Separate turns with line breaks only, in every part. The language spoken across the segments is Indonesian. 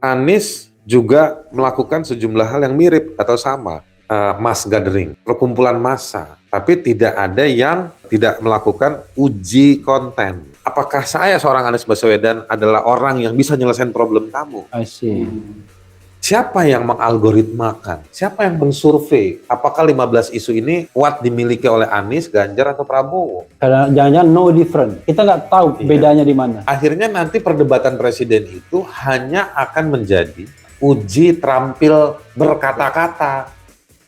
Anies juga melakukan sejumlah hal yang mirip atau sama, mass gathering, perkumpulan massa, tapi tidak ada yang tidak melakukan uji konten. Apakah saya seorang Anies Baswedan adalah orang yang bisa nyelesain problem kamu?
I see.
Siapa yang mengalgoritmakan? Siapa yang mensurvei? Apakah 15 isu ini kuat dimiliki oleh Anies, Ganjar, atau Prabowo?
Karena jangan-jangan no different. Kita nggak tahu bedanya di mana.
Akhirnya nanti perdebatan presiden itu hanya akan menjadi uji terampil berkata-kata.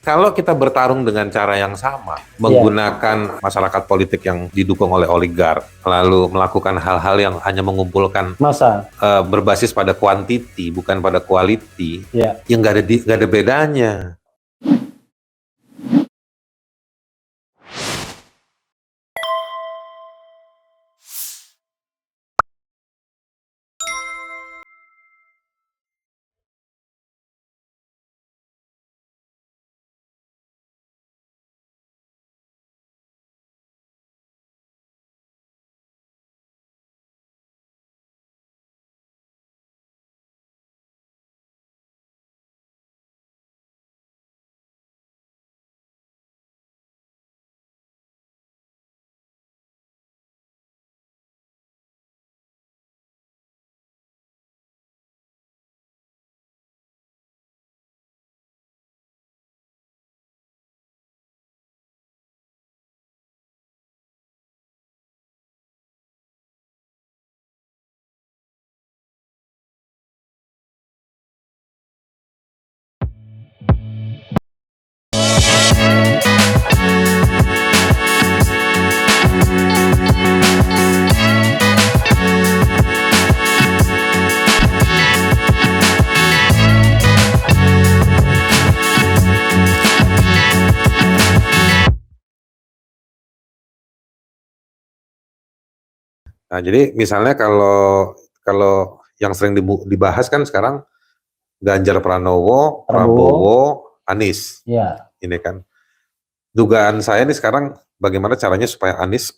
Kalau kita bertarung dengan cara yang sama, menggunakan masyarakat politik yang didukung oleh oligark, lalu melakukan hal-hal yang hanya mengumpulkan
massa,
berbasis pada quantity bukan pada quality, yang nggak ada bedanya. Nah, jadi misalnya kalau yang sering dibahas kan sekarang Ganjar Pranowo, Prabowo, Anies. Ini kan dugaan saya nih sekarang bagaimana caranya supaya Anies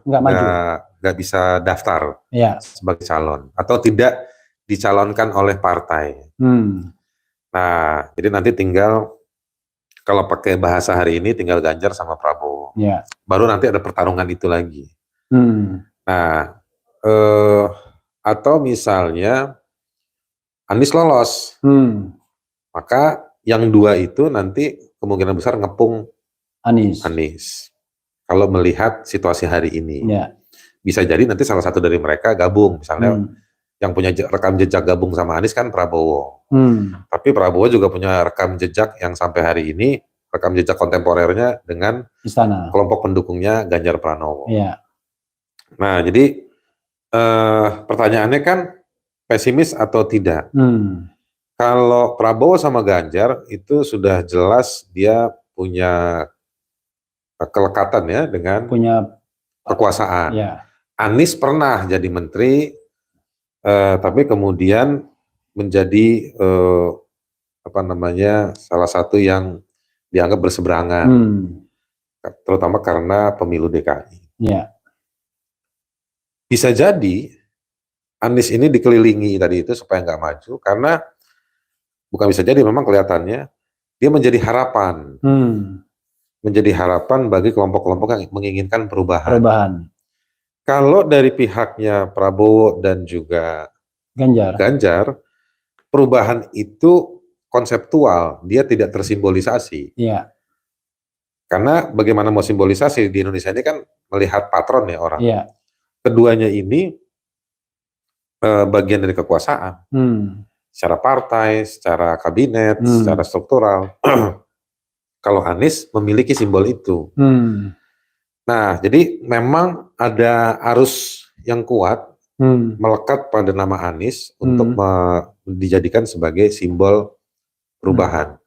nggak bisa daftar sebagai calon atau tidak dicalonkan oleh partai. Nah, jadi nanti tinggal kalau pakai bahasa hari ini tinggal Ganjar sama Prabowo. Baru nanti ada pertarungan itu lagi. Nah, atau misalnya Anies lolos, maka yang dua itu nanti kemungkinan besar ngepung Anies. Kalau melihat situasi hari ini, bisa jadi nanti salah satu dari mereka gabung, misalnya yang punya rekam jejak gabung sama Anies kan Prabowo. Tapi Prabowo juga punya rekam jejak yang sampai hari ini, rekam jejak kontemporernya dengan kelompok pendukungnya Ganjar Pranowo. Nah, jadi pertanyaannya kan pesimis atau tidak? Kalau Prabowo sama Ganjar itu sudah jelas dia punya kelekatan ya dengan kekuasaan. Anies pernah jadi menteri, tapi kemudian menjadi salah satu yang dianggap berseberangan, terutama karena pemilu DKI. Bisa jadi Anies ini dikelilingi tadi itu supaya nggak maju, karena bukan bisa jadi, memang kelihatannya dia menjadi harapan. Menjadi harapan bagi kelompok-kelompok yang menginginkan perubahan. Kalau dari pihaknya Prabowo dan juga Ganjar, perubahan itu konseptual, dia tidak tersimbolisasi. Karena bagaimana mau simbolisasi di Indonesia ini kan melihat patron ya orang. Keduanya ini bagian dari kekuasaan. Secara partai, secara kabinet, secara struktural. Kalau Anies memiliki simbol itu. Nah, jadi memang ada arus yang kuat melekat pada nama Anies untuk dijadikan sebagai simbol perubahan.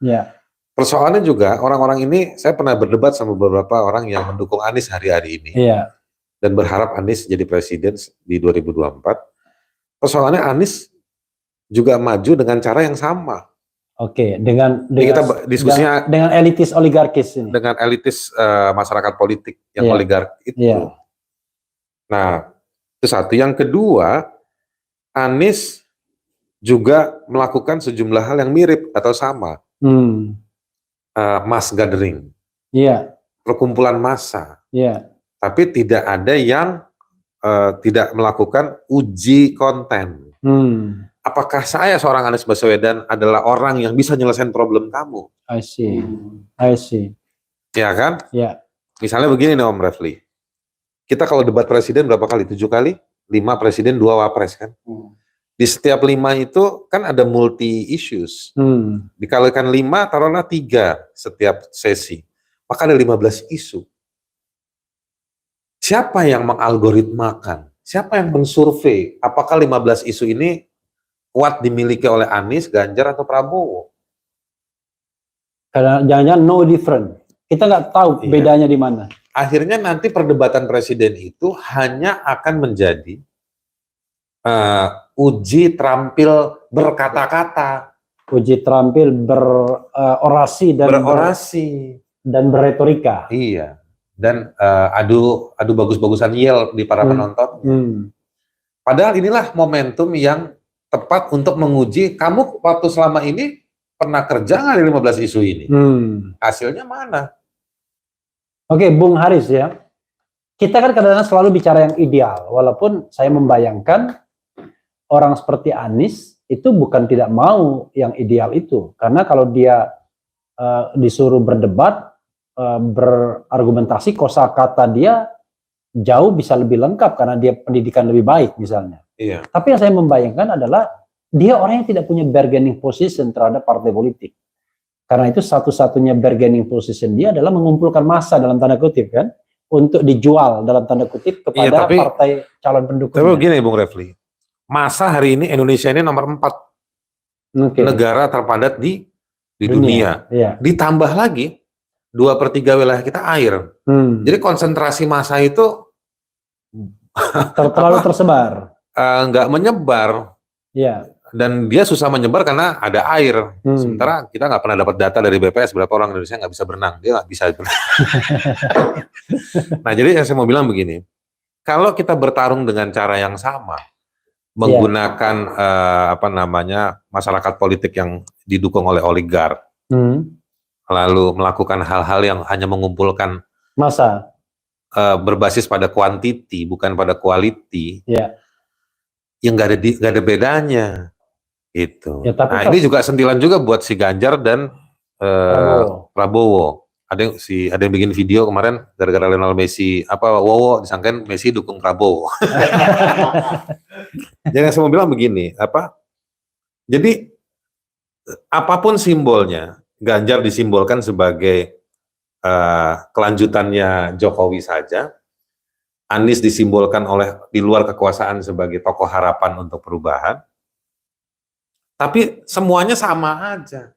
Persoalannya juga orang-orang ini, saya pernah berdebat sama beberapa orang yang mendukung Anies hari-hari ini. Dan berharap Anies jadi presiden di 2024. Persoalannya Anies juga maju dengan cara yang sama.
Dengan
kita diskusinya
dengan elitis oligarkis ini.
Dengan elitis masyarakat politik yang oligark itu. Nah, itu satu. Yang kedua, Anies juga melakukan sejumlah hal yang mirip atau sama. Mass gathering, perkumpulan massa, tapi tidak ada yang tidak melakukan uji konten. Apakah saya seorang Anies Baswedan adalah orang yang bisa nyelesain problem kamu?
I see.
Ya kan? Misalnya begini nih Om Refli, kita kalau debat presiden berapa kali? 7 kali? 5 presiden, 2 wapres kan? Di setiap 5 itu kan ada multi issues. Dikalikan 5, taruhlah 3 setiap sesi. Maka ada 15 isu. Siapa yang mengalgoritmakan? Siapa yang mensurvei? Apakah 15 isu ini kuat dimiliki oleh Anies, Ganjar, atau Prabowo?
Karena jangan-jangan no different. Kita nggak tahu bedanya di mana.
Akhirnya nanti perdebatan presiden itu hanya akan menjadi uji terampil berkata-kata,
uji terampil berorasi dan berretorika.
Iya. Dan adu bagus-bagusan yel di para penonton. Padahal inilah momentum yang tepat untuk menguji kamu waktu selama ini pernah kerja nggak di 15 isu ini? Hasilnya mana?
Oke, Bung Haris ya. Kita kan kadang-kadang selalu bicara yang ideal, walaupun saya membayangkan orang seperti Anies itu bukan tidak mau yang ideal itu, karena kalau dia disuruh berdebat, berargumentasi, kosakata dia jauh bisa lebih lengkap karena dia pendidikan lebih baik misalnya.
Iya.
Tapi yang saya membayangkan adalah dia orang yang tidak punya bargaining position terhadap partai politik. Karena itu satu-satunya bargaining position dia adalah mengumpulkan massa dalam tanda kutip kan, untuk dijual dalam tanda kutip kepada partai calon pendukung.
Tapi begini Bung Refli, masa hari ini Indonesia ini nomor 4 negara terpadat di dunia. Ditambah lagi 2/3 wilayah kita air. Jadi konsentrasi massa itu
terlalu tersebar.
Nggak menyebar. Dan dia susah menyebar karena ada air. Sementara kita nggak pernah dapat data dari BPS berapa orang Indonesia nggak bisa berenang. Dia nggak bisa berenang. Nah, jadi yang saya mau bilang begini, kalau kita bertarung dengan cara yang sama, menggunakan masyarakat politik yang didukung oleh oligark, lalu melakukan hal-hal yang hanya mengumpulkan
massa,
berbasis pada quantity bukan pada quality, yang nggak ada bedanya. Itu. Nah ini juga sentilan juga buat si Ganjar dan Prabowo. Ada yang bikin video kemarin gara-gara Lionel Messi Wowo disangkain Messi dukung Prabowo. Jangan saya mau bilang begini, jadi apapun simbolnya, Ganjar disimbolkan sebagai kelanjutannya Jokowi saja, Anies disimbolkan oleh di luar kekuasaan sebagai tokoh harapan untuk perubahan. Tapi semuanya sama aja.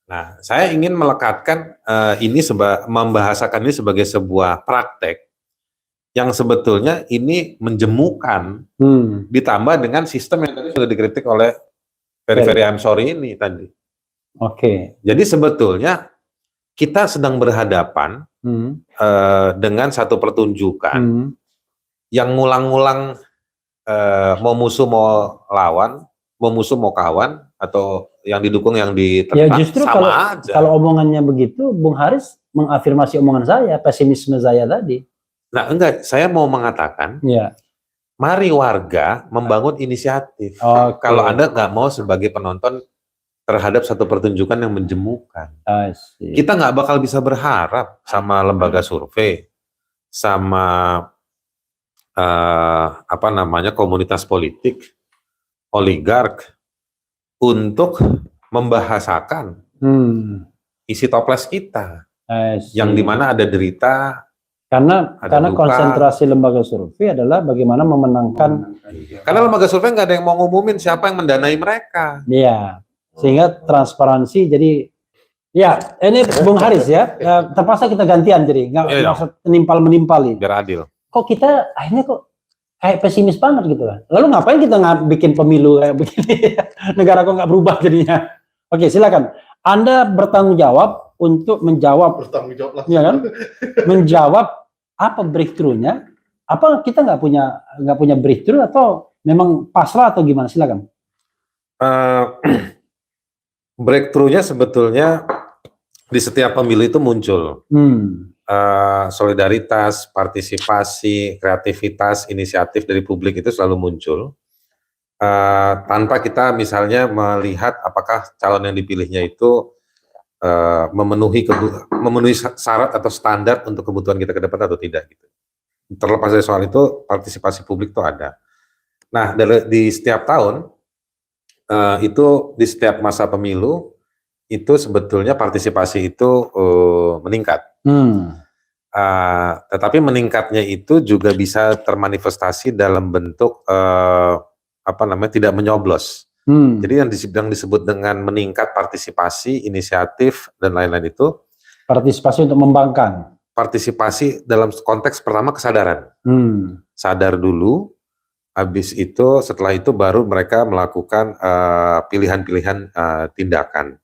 Nah, saya ingin melekatkan membahasakan ini sebagai sebuah praktek yang sebetulnya ini menjemukan, ditambah dengan sistem yang tadi sudah dikritik oleh Ferry Amsori ini tadi. Jadi sebetulnya kita sedang berhadapan dengan satu pertunjukan yang ngulang-ngulang mau musuh mau lawan, mau musuh mau kawan, atau yang didukung yang diterpa,
justru
sama aja.
Kalau omongannya begitu, Bung Haris mengafirmasi omongan saya, pesimisme saya tadi.
Nah enggak, saya mau mengatakan, mari warga membangun inisiatif. Kalau Anda nggak mau sebagai penonton terhadap satu pertunjukan yang menjemukan, kita nggak bakal bisa berharap sama lembaga survei, sama komunitas politik, oligark, untuk membahasakan isi toples kita, yang dimana ada derita,
karena konsentrasi lembaga survei adalah bagaimana memenangkan.
Karena lembaga survei nggak ada yang mau ngumumin siapa yang mendanai mereka.
Sehingga transparansi jadi. Ini Bung Haris ya, terpaksa kita gantian jadi nggak maksud menimpal ini.
Biar adil.
Kok kita akhirnya kayak pesimis banget gitu kan. Lalu ngapain kita nggak bikin pemilu kayak begini? Negara kok nggak berubah jadinya. Oke, silakan. Anda bertanggung jawab untuk menjawab.
Bertanggung jawab lah.
Ya kan? Menjawab apa breakthrough-nya? Apa kita nggak punya breakthrough atau memang pasrah atau gimana? Silakan.
Eh, breakthrough-nya sebetulnya di setiap pemilu itu muncul. Solidaritas, partisipasi, kreativitas, inisiatif dari publik itu selalu muncul. Tanpa kita misalnya melihat apakah calon yang dipilihnya itu memenuhi syarat atau standar untuk kebutuhan kita ke depan atau tidak gitu. Terlepas dari soal itu, partisipasi publik itu ada. Nah, di setiap tahun itu di setiap masa pemilu itu sebetulnya partisipasi itu meningkat. Tetapi meningkatnya itu juga bisa termanifestasi dalam bentuk tidak menyoblos. Jadi yang disebut dengan meningkat partisipasi, inisiatif dan lain-lain itu
partisipasi untuk membangkang.
Partisipasi dalam konteks pertama kesadaran. Sadar dulu, habis itu setelah itu baru mereka melakukan pilihan-pilihan tindakan.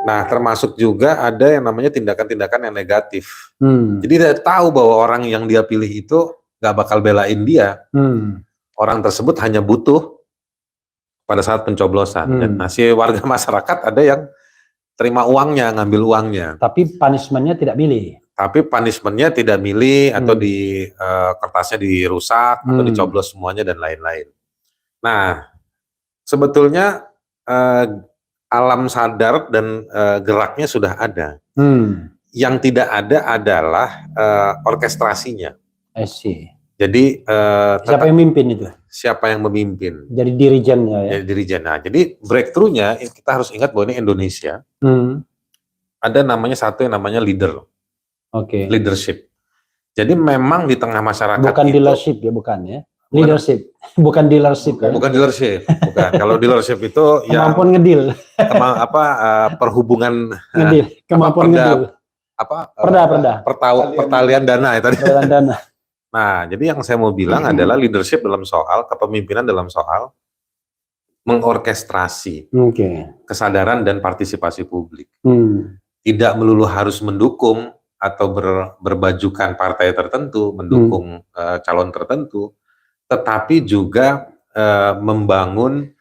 Nah, termasuk juga ada yang namanya tindakan-tindakan yang negatif. Jadi dia tahu bahwa orang yang dia pilih itu gak bakal belain dia. Orang tersebut hanya butuh pada saat pencoblosan. Dan si warga masyarakat ada yang terima uangnya, ngambil uangnya.
Tapi punishment-nya tidak milih.
Tapi punishment-nya tidak milih atau di kertasnya dirusak atau dicoblos semuanya dan lain-lain. Nah, sebetulnya alam sadar dan geraknya sudah ada. Yang tidak ada adalah orkestrasinya.
I see.
Jadi
siapa yang memimpin itu?
Siapa yang memimpin?
Jadi dirijennya ya.
Jadi dirijen. Nah, jadi breakthrough-nya kita harus ingat bahwa ini Indonesia. Ada namanya satu yang namanya leader. Leadership. Jadi memang di tengah masyarakat
bukan itu, dealership ya, bukan ya. Leadership, bukan dealership.
Bukan dealership, bukan. Kalau dealership itu
kemampuan ngedil.
Perhubungan
ngedil, kemampuan ngedil.
Pertalian dana ya tadi.
Pertalian dana.
Nah, jadi yang saya mau bilang adalah leadership dalam soal kepemimpinan dalam soal mengorkestrasi kesadaran dan partisipasi publik. Tidak melulu harus mendukung atau berbajukan partai tertentu, mendukung calon tertentu, tetapi juga membangun,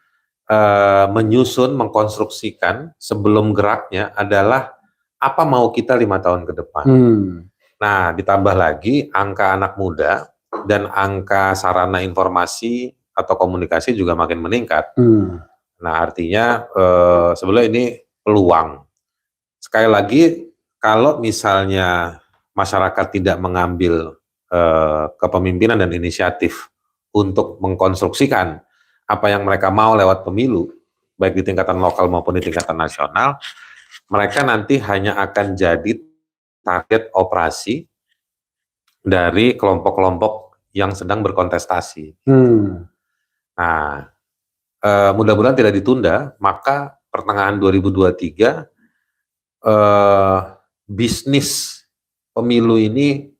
menyusun, mengkonstruksikan sebelum geraknya adalah apa mau kita 5 tahun ke depan. Nah, ditambah lagi angka anak muda dan angka sarana informasi atau komunikasi juga makin meningkat. Nah, artinya sebenarnya ini peluang. Sekali lagi, kalau misalnya masyarakat tidak mengambil kepemimpinan dan inisiatif untuk mengkonstruksikan apa yang mereka mau lewat pemilu, baik di tingkatan lokal maupun di tingkatan nasional, mereka nanti hanya akan jadi target operasi dari kelompok-kelompok yang sedang berkontestasi. Nah, mudah-mudahan tidak ditunda, maka pertengahan 2023 bisnis pemilu ini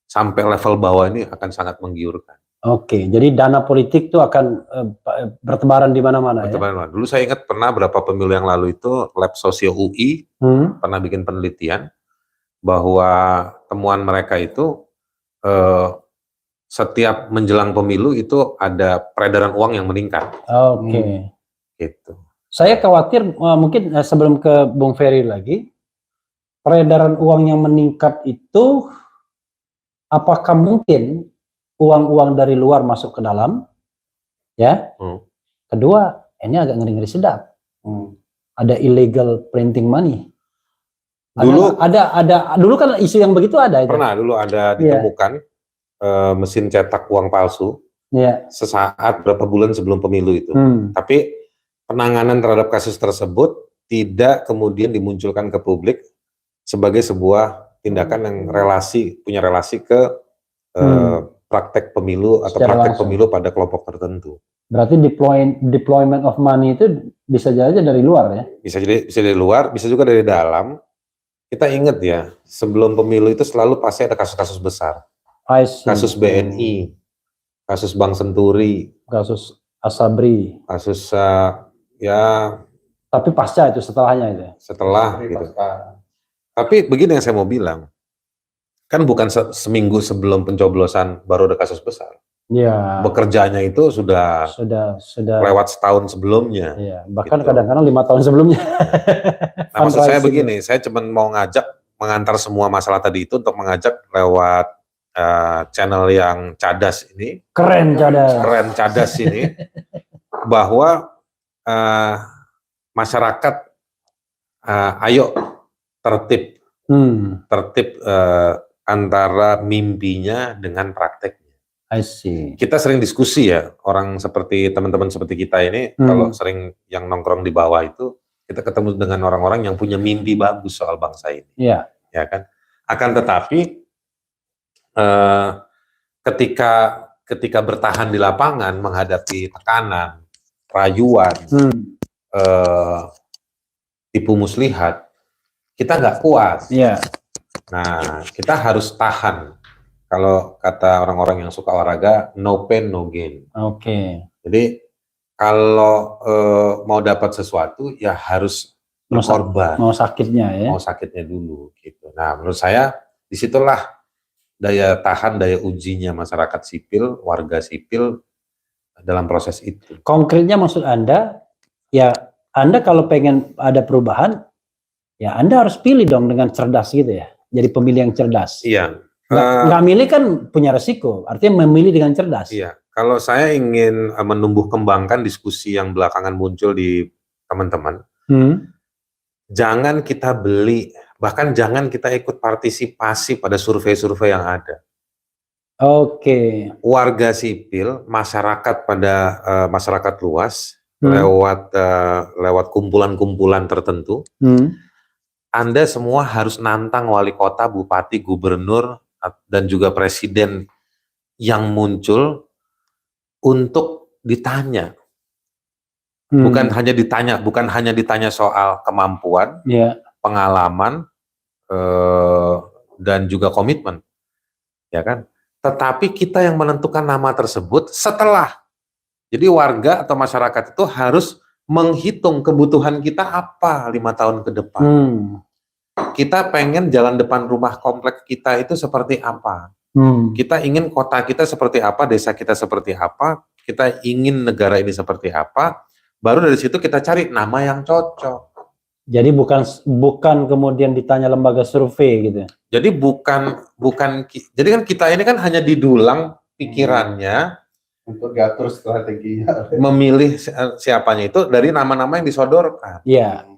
sampai level bawah ini akan sangat menggiurkan.
Jadi dana politik itu akan bertebaran di mana-mana ya?
Dulu saya ingat pernah berapa pemilu yang lalu itu Lab Sosio UI pernah bikin penelitian bahwa temuan mereka itu setiap menjelang pemilu itu ada peredaran uang yang meningkat. Gitu.
Saya khawatir mungkin sebelum ke Bung Ferry lagi, peredaran uang yang meningkat itu apakah mungkin uang-uang dari luar masuk ke dalam, ya? Kedua, ini agak ngeri-ngeri sedap. Ada illegal printing money. Dulu kan isu yang begitu ada.
Pernah dulu ada ditemukan mesin cetak uang palsu. Sesaat berapa bulan sebelum pemilu itu. Tapi penanganan terhadap kasus tersebut tidak kemudian dimunculkan ke publik sebagai sebuah tindakan yang punya relasi ke praktek pemilu atau
secara
praktek
langsung.
pemilu pada kelompok tertentu.
Berarti deployment of money itu bisa saja dari luar ya?
Bisa dari luar, bisa juga dari dalam. Kita ingat ya, sebelum pemilu itu selalu pasti ada kasus-kasus besar. Kasus BNI, kasus Bank Senturi,
kasus Asabri,
kasus
tapi pasca itu setelahnya itu.
Setelah gitu. Tapi begini yang saya mau bilang, kan bukan seminggu sebelum pencoblosan baru ada kasus besar.
Ya.
Bekerjanya itu sudah lewat setahun sebelumnya.
Ya, bahkan kadang-kadang 5 tahun sebelumnya.
Nah, maksud saya begini, saya cuma mau mengantar semua masalah tadi itu untuk mengajak lewat channel yang cadas ini.
Keren
cadas ini, bahwa masyarakat ayo tertib, antara mimpinya dengan prakteknya.
I see.
Kita sering diskusi ya, orang seperti teman-teman seperti kita ini, kalau sering yang nongkrong di bawah itu, kita ketemu dengan orang-orang yang punya mimpi bagus soal bangsa ini.
Iya.
Ya kan? Akan tetapi ketika bertahan di lapangan menghadapi tekanan, rayuan, tipu muslihat, kita nggak kuat.
Iya.
Nah, kita harus tahan. Kalau kata orang-orang yang suka olahraga, no pain, no gain.
Oke.
Jadi kalau mau dapat sesuatu, ya harus berkorban.
Mau sakitnya ya?
Mau sakitnya dulu. Gitu. Nah, menurut saya disitulah daya tahan, daya ujinya masyarakat sipil, warga sipil dalam proses itu.
Konkretnya maksud Anda, ya Anda kalau pengen ada perubahan, ya Anda harus pilih dong dengan cerdas gitu ya. Jadi pemilih yang cerdas.
Iya.
Nggak milih kan punya resiko, artinya memilih dengan cerdas.
Iya, kalau saya ingin menumbuh kembangkan diskusi yang belakangan muncul di teman-teman, jangan kita beli, bahkan jangan kita ikut partisipasi pada survei-survei yang ada.
Oke.
Warga sipil, masyarakat masyarakat luas, lewat kumpulan-kumpulan tertentu, Anda semua harus nantang wali kota, bupati, gubernur, dan juga presiden yang muncul untuk ditanya. Bukan hanya ditanya soal kemampuan, pengalaman, dan juga komitmen. Ya kan? Tetapi kita yang menentukan nama tersebut setelah. Jadi warga atau masyarakat itu harus menghitung kebutuhan kita apa 5 tahun ke depan. Kita pengen jalan depan rumah kompleks kita itu seperti apa. Kita ingin kota kita seperti apa, desa kita seperti apa, kita ingin negara ini seperti apa. Baru dari situ kita cari nama yang cocok.
Jadi bukan kemudian ditanya lembaga survei gitu.
Jadi jadi kan kita ini kan hanya didulang pikirannya
untuk diatur strateginya.
Memilih siapanya itu dari nama-nama yang disodorkan.
Iya.